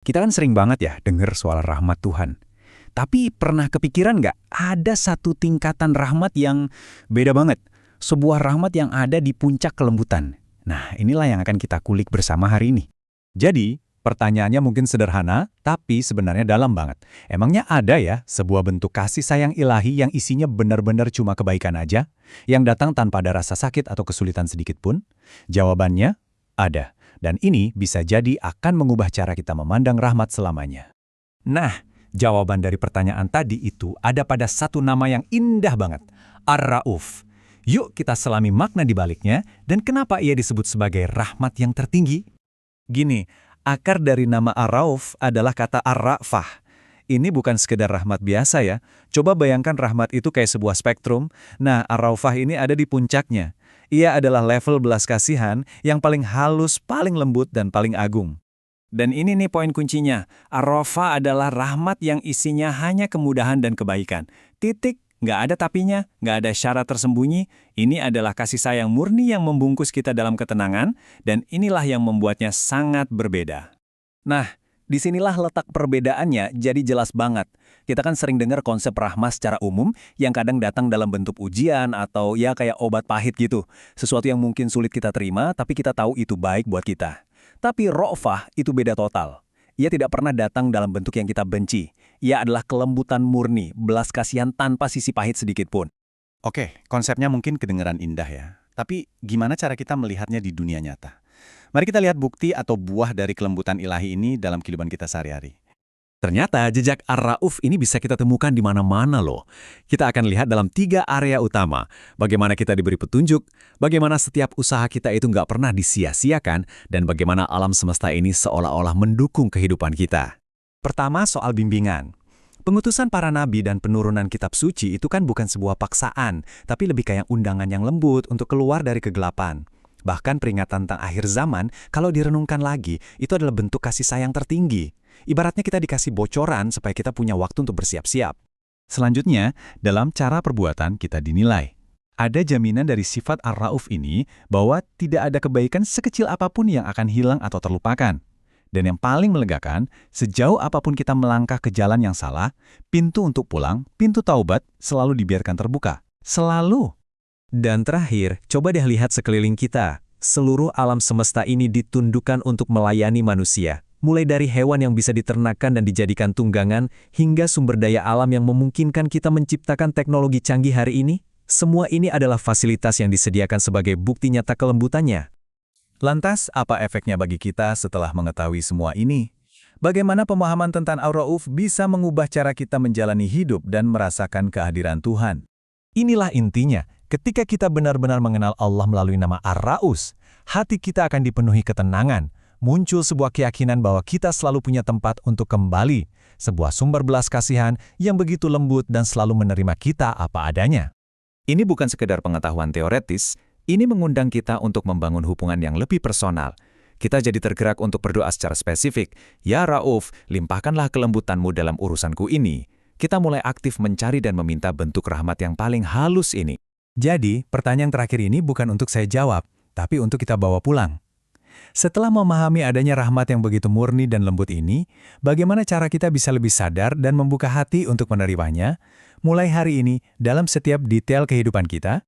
Kita kan sering banget ya dengar soal rahmat Tuhan. Tapi pernah kepikiran nggak ada satu tingkatan rahmat yang beda banget? Sebuah rahmat yang ada di puncak kelembutan. Nah, inilah yang akan kita kulik bersama hari ini. Jadi, pertanyaannya mungkin sederhana, tapi sebenarnya dalam banget. Emangnya ada ya sebuah bentuk kasih sayang ilahi yang isinya benar-benar cuma kebaikan aja? Yang datang tanpa ada rasa sakit atau kesulitan sedikit pun? Jawabannya, ada. Dan ini bisa jadi akan mengubah cara kita memandang rahmat selamanya. Nah, jawaban dari pertanyaan tadi itu ada pada satu nama yang indah banget, Ar-Rauf. Yuk kita selami makna di baliknya dan kenapa ia disebut sebagai rahmat yang tertinggi. Gini, akar dari nama Ar-Rauf adalah kata Ar-Ra'fah. Ini bukan sekedar rahmat biasa ya. Coba bayangkan rahmat itu kayak sebuah spektrum. Nah, Ar-Ra'fah ini ada di puncaknya. Ia adalah level belas kasihan yang paling halus, paling lembut, dan paling agung. Dan ini nih poin kuncinya. Ar-Ra'fah adalah rahmat yang isinya hanya kemudahan dan kebaikan. Titik, nggak ada tapinya, nggak ada syarat tersembunyi. Ini adalah kasih sayang murni yang membungkus kita dalam ketenangan, dan inilah yang membuatnya sangat berbeda. Nah, disinilah letak perbedaannya jadi jelas banget. Kita kan sering dengar konsep rahmat secara umum yang kadang datang dalam bentuk ujian atau ya kayak obat pahit gitu. Sesuatu yang mungkin sulit kita terima tapi kita tahu itu baik buat kita. Tapi Ra'fah itu beda total. Ia tidak pernah datang dalam bentuk yang kita benci. Ia adalah kelembutan murni, belas kasihan tanpa sisi pahit sedikit pun. Oke, konsepnya mungkin kedengaran indah ya. Tapi gimana cara kita melihatnya di dunia nyata? Mari kita lihat bukti atau buah dari kelembutan ilahi ini dalam kehidupan kita sehari-hari. Ternyata jejak Ar-Rauf ini bisa kita temukan di mana-mana loh. Kita akan lihat dalam 3 area utama. Bagaimana kita diberi petunjuk, bagaimana setiap usaha kita itu nggak pernah disia-siakan, dan bagaimana alam semesta ini seolah-olah mendukung kehidupan kita. Pertama, soal bimbingan. Pengutusan para nabi dan penurunan kitab suci itu kan bukan sebuah paksaan, tapi lebih kayak undangan yang lembut untuk keluar dari kegelapan. Bahkan peringatan tentang akhir zaman, kalau direnungkan lagi, itu adalah bentuk kasih sayang tertinggi. Ibaratnya kita dikasih bocoran supaya kita punya waktu untuk bersiap-siap. Selanjutnya, dalam cara perbuatan kita dinilai. Ada jaminan dari sifat Ar-Rauf ini bahwa tidak ada kebaikan sekecil apapun yang akan hilang atau terlupakan. Dan yang paling melegakan, sejauh apapun kita melangkah ke jalan yang salah, pintu untuk pulang, pintu taubat selalu dibiarkan terbuka. Selalu. Dan terakhir, coba deh lihat sekeliling kita. Seluruh alam semesta ini ditundukkan untuk melayani manusia. Mulai dari hewan yang bisa diternakan dan dijadikan tunggangan, hingga sumber daya alam yang memungkinkan kita menciptakan teknologi canggih hari ini. Semua ini adalah fasilitas yang disediakan sebagai bukti nyata kelembutannya. Lantas, apa efeknya bagi kita setelah mengetahui semua ini? Bagaimana pemahaman tentang Ar-Rauf bisa mengubah cara kita menjalani hidup dan merasakan kehadiran Tuhan? Inilah intinya. Ketika kita benar-benar mengenal Allah melalui nama Ar-Rauf, hati kita akan dipenuhi ketenangan. Muncul sebuah keyakinan bahwa kita selalu punya tempat untuk kembali, sebuah sumber belas kasihan yang begitu lembut dan selalu menerima kita apa adanya. Ini bukan sekedar pengetahuan teoretis, ini mengundang kita untuk membangun hubungan yang lebih personal. Kita jadi tergerak untuk berdoa secara spesifik, "Ya Rauf, limpahkanlah kelembutanmu dalam urusanku ini." Kita mulai aktif mencari dan meminta bentuk rahmat yang paling halus ini. Jadi, pertanyaan terakhir ini bukan untuk saya jawab, tapi untuk kita bawa pulang. Setelah memahami adanya rahmat yang begitu murni dan lembut ini, bagaimana cara kita bisa lebih sadar dan membuka hati untuk menerimanya, mulai hari ini dalam setiap detail kehidupan kita?